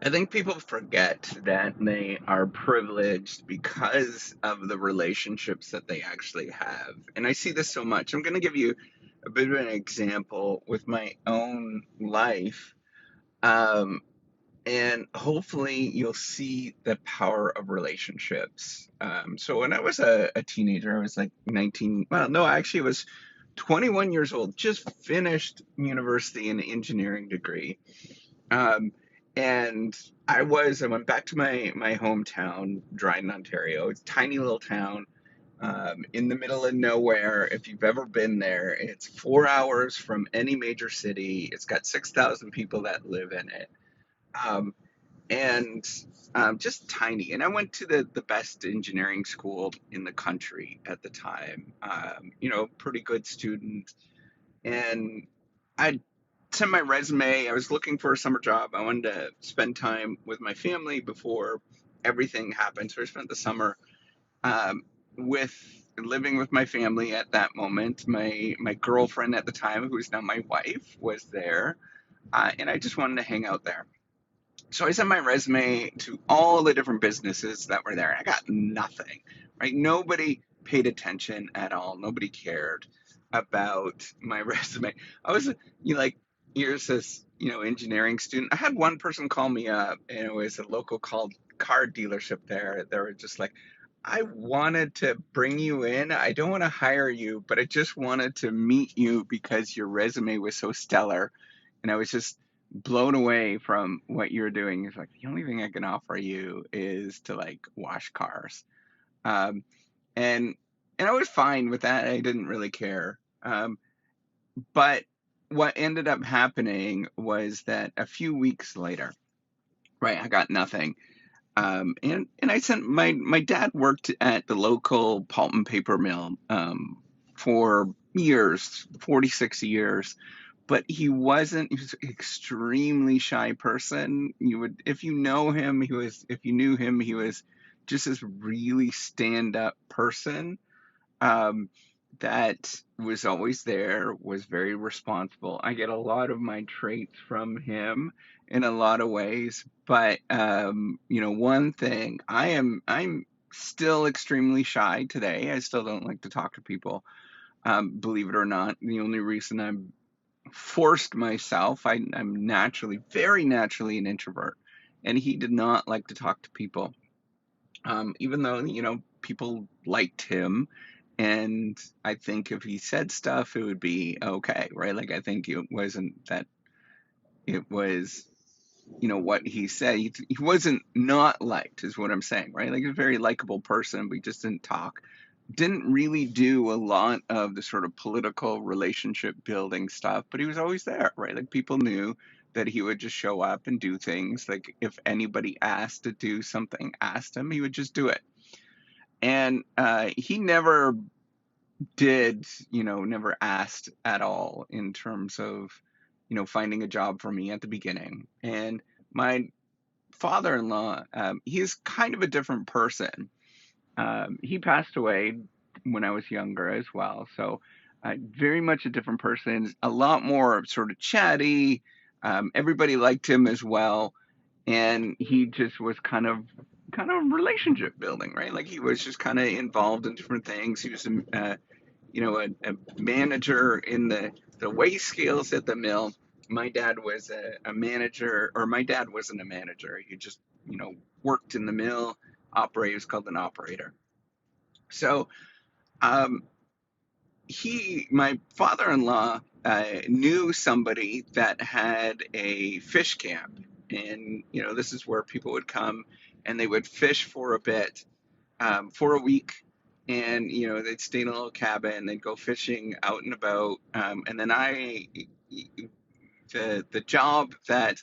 I think people forget that they are privileged because of the relationships that they actually have. And I see this so much. I'm going to give you a bit of an example with my own life. Um, and hopefully you'll see the power of relationships. So when I was a teenager, I was like 19. Well, no, actually, I was 21 years old, just finished university in an engineering degree. Um, and I went back to my hometown, Dryden, Ontario. It's a tiny little town in the middle of nowhere. If you've ever been there, it's 4 hours from any major city. It's got 6,000 people that live in it. Um, and just tiny. And I went to the best engineering school in the country at the time. Pretty good student. And I sent my resume. I was looking for a summer job. I wanted to spend time with my family before everything happened. So I spent the summer um, with living with my family at that moment. My girlfriend at the time, who is now my wife, was there, and I just wanted to hang out there. So I sent my resume to all the different businesses that were there. I got nothing, right? Nobody paid attention at all. Nobody cared about my resume. I was, like, here's this, engineering student. I had one person call me up, and it was a local called car dealership there. They were just like, I wanted to bring you in. I don't want to hire you, but I just wanted to meet you because your resume was so stellar. And I was just blown away from what you're doing. It's like the only thing I can offer you is to like wash cars. Um, and and I was fine with that. I didn't really care. But what ended up happening was that a few weeks later, right, I got nothing. And I sent my dad worked at the local pulp and paper mill for years, 46 years, but he was an extremely shy person. If you know him, if you knew him, he was just this really stand up person um, that was always there, was very responsible. I get a lot of my traits from him in a lot of ways, but one thing I'm still extremely shy today. I still don't like to talk to people. Believe it or not, the only reason I'm forced myself, I'm naturally, very naturally an introvert, and he did not like to talk to people. Even though, people liked him. And I think if he said stuff, it would be okay, right? Like, I think it wasn't that it was, what he said. He wasn't not liked, is what I'm saying, right? Like, a very likable person, but he just didn't talk. Didn't really do a lot of the sort of political relationship building stuff, but he was always there, right? Like, people knew that he would just show up and do things. Like, if anybody asked to do something, asked him, he would just do it. And he never did, never asked at all in terms of, finding a job for me at the beginning. And my father-in-law, he's kind of a different person. He passed away when I was younger as well. So very much a different person, a lot more sort of chatty. Everybody liked him as well. And he just was kind of relationship building, right? Like, he was just kind of involved in different things. He was a manager in the weigh scales at the mill. My dad was a manager, or my dad wasn't a manager. He just, worked in the mill, operator. He was called an operator. So, um, my father-in-law, knew somebody that had a fish camp. And, this is where people would come and they would fish for a bit, for a week, and they'd stay in a little cabin, they'd go fishing out and about, and then the job that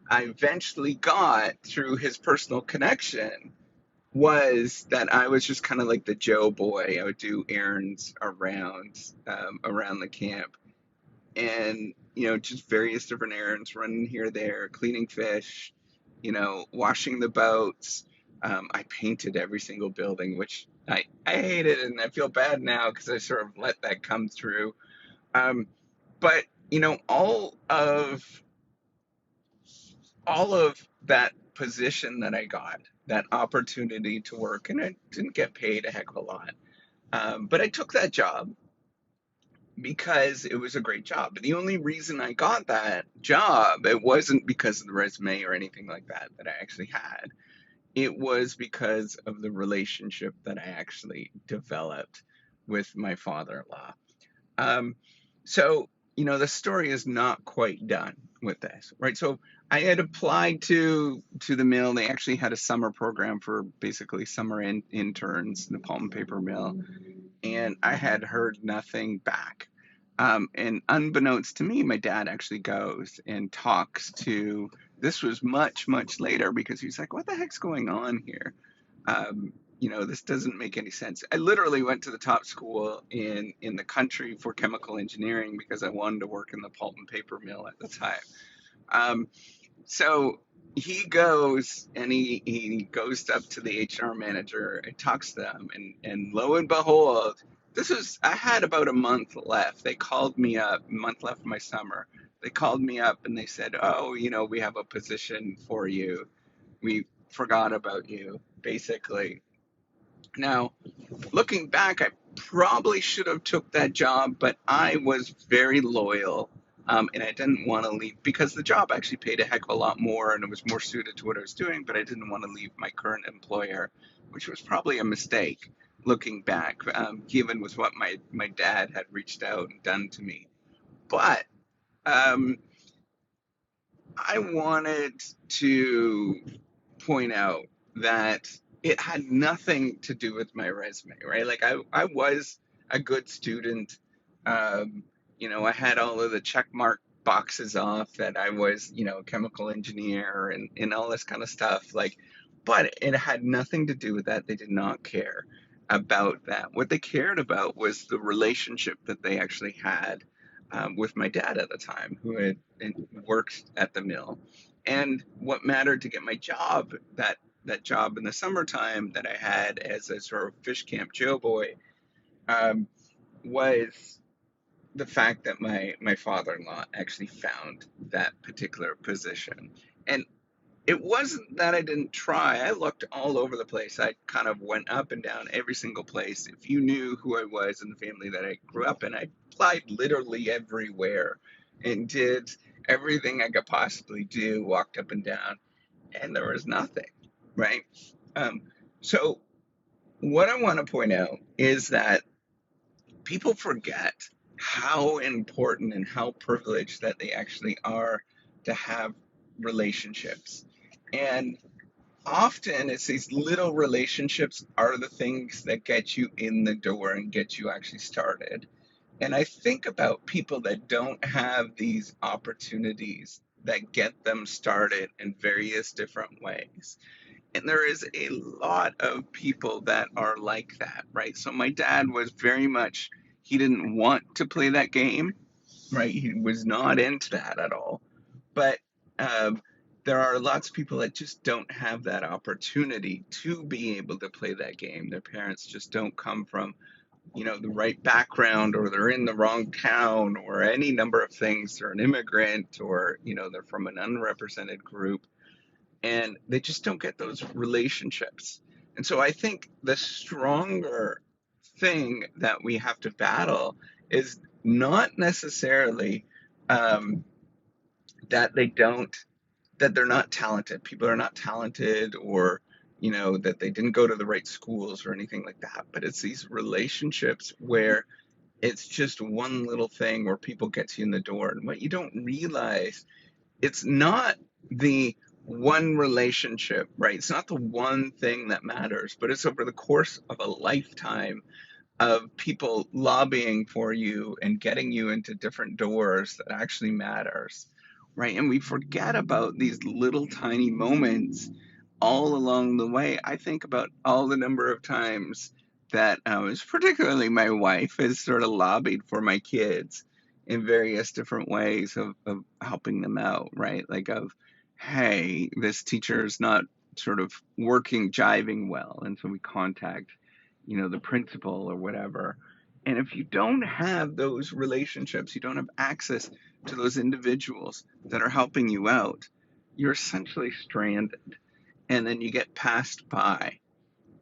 I eventually got through his personal connection was that I was just kind of like the Joe boy. I would do errands around the camp, and just various different errands, running here, there, cleaning fish, washing the boats. I painted every single building, which I hated, and I feel bad now because I sort of let that come through. Um, but all of all of that position that I got, that opportunity to work, and I didn't get paid a heck of a lot. But I took that job because it was a great job. And the only reason I got that job, it wasn't because of the resume or anything like that that I actually had. It was because of the relationship that I actually developed with my father-in-law. Um, so, the story is not quite done with this, right? So I had applied to the mill. They actually had a summer program for basically summer interns, the pulp and paper mill, and I had heard nothing back. And unbeknownst to me, my dad actually goes and talks to. This was much, much later because he's like, "What the heck's going on here? This doesn't make any sense." I literally went to the top school in the country for chemical engineering because I wanted to work in the pulp and paper mill at the time. Um, so he goes and he goes up to the HR manager and talks to them, and lo and behold, I had about a month left. They called me up, a month left of my summer. They called me up and they said, "Oh, we have a position for you. We forgot about you," basically. Now, looking back, I probably should have took that job, but I was very loyal, and I didn't want to leave because the job actually paid a heck of a lot more and it was more suited to what I was doing. But I didn't want to leave my current employer, which was probably a mistake looking back, given with what my dad had reached out and done to me. But um, I wanted to point out that it had nothing to do with my resume, right? Like I was a good student. Um, I had all of the check mark boxes off that I was, a chemical engineer and all this kind of stuff. Like, but it had nothing to do with that. They did not care about that. What they cared about was the relationship that they actually had with my dad at the time, who had worked at the mill. And what mattered to get my job, that job in the summertime that I had as a sort of fish camp jail boy, um, was the fact that my father-in-law actually found that particular position. And it wasn't that I didn't try. I looked all over the place. I kind of went up and down every single place. If you knew who I was and the family that I grew up in, I applied literally everywhere and did everything I could possibly do, walked up and down, and there was nothing, right? Um, so, what I want to point out is that people forget how important and how privileged that they actually are to have relationships. And often it's these little relationships are the things that get you in the door and get you actually started. And I think about people that don't have these opportunities that get them started in various different ways. And there is a lot of people that are like that, right? So my dad was very much, he didn't want to play that game, right? He was not into that at all. But um, there are lots of people that just don't have that opportunity to be able to play that game. Their parents just don't come from, the right background, or they're in the wrong town, or any number of things. They're an immigrant, or, they're from an unrepresented group, and they just don't get those relationships. And so I think the stronger thing that we have to battle is not necessarily um, that they don't that they're not talented. People are not talented, or that they didn't go to the right schools or anything like that. But it's these relationships where it's just one little thing where people get you in the door. And what you don't realize, it's not the one relationship, right? It's not the one thing that matters, but it's over the course of a lifetime of people lobbying for you and getting you into different doors that actually matters, right? And we forget about these little tiny moments all along the way. I think about all the number of times that, particularly my wife, has sort of lobbied for my kids in various different ways of helping them out, right? Like hey, this teacher is not sort of working, jiving well, and so we contact, the principal or whatever. And if you don't have those relationships, you don't have access to those individuals that are helping you out, you're essentially stranded, and then you get passed by.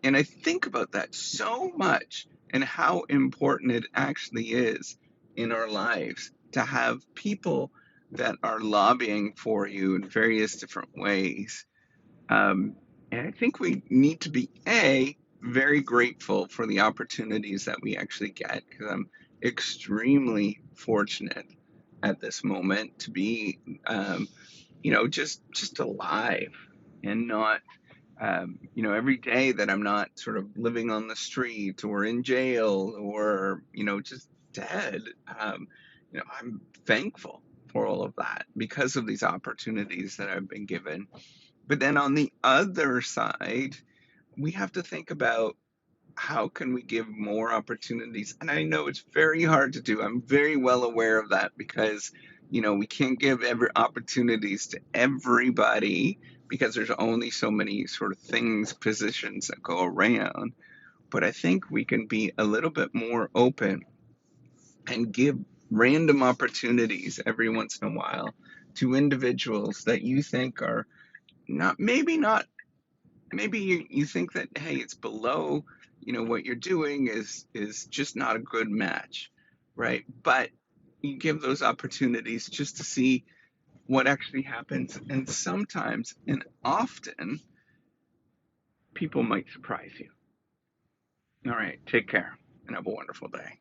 And I think about that so much and how important it actually is in our lives to have people that are lobbying for you in various different ways. Um, and I think we need to be very grateful for the opportunities that we actually get, because I'm extremely fortunate at this moment to be, just alive and not, every day that I'm not sort of living on the street or in jail or, just dead. I'm thankful for all of that because of these opportunities that I've been given. But then on the other side, we have to think about how can we give more opportunities. And I know it's very hard to do. I'm very well aware of that because, we can't give every opportunities to everybody because there's only so many sort of things, positions that go around. But I think we can be a little bit more open and give random opportunities every once in a while to individuals that you think are not maybe you think that, hey, it's below, what you're doing is just not a good match, right? But you give those opportunities just to see what actually happens, and sometimes and often people might surprise you. All right, take care and have a wonderful day.